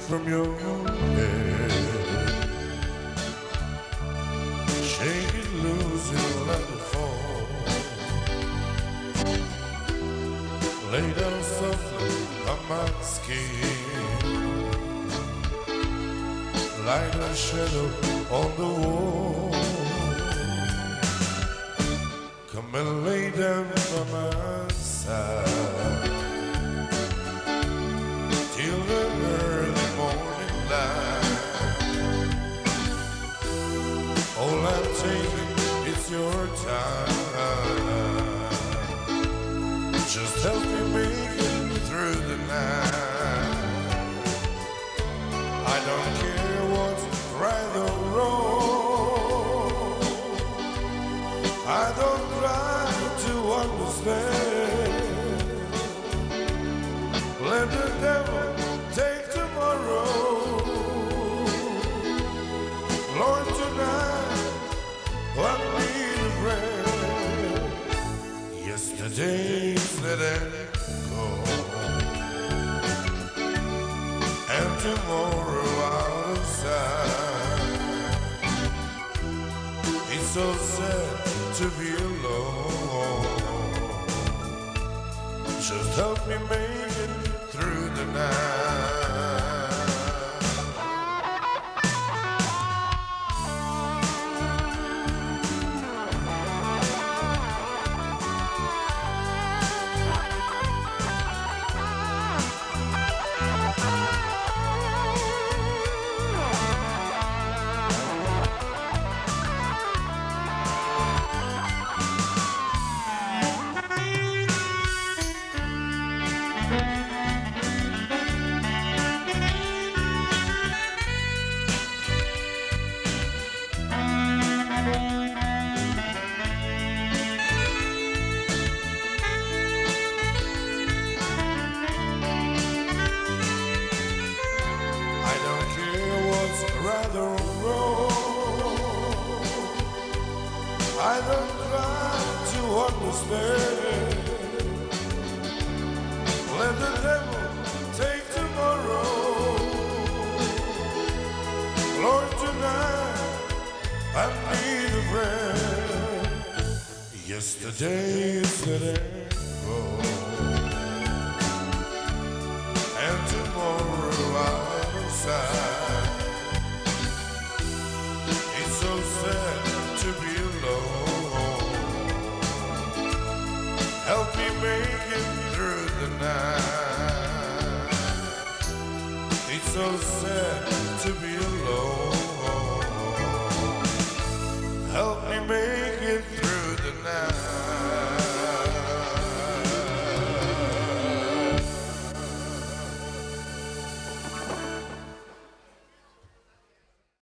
from your head. Shake it loose and let it fall. Lay down softly on my skin, like a shadow on the wall. Come and lay down by my side till the early morning light. All I'm taking is your time. Just help me make it through the night. I don't care what's right or wrong. I don't try to understand. Let the devil take tomorrow. Lord, tonight I need a friend. Yesterday's let it go, and tomorrow out of sight. It's so sad to be alone. Just help me make it through the night. Right or wrong, I don't try to understand. Let the devil take tomorrow. Lord, tonight I need a friend. Yesterday's let it go, and tomorrow outside. So sad to be alone. Help me make it through the night. It's so sad to be alone. Help me make it through the night.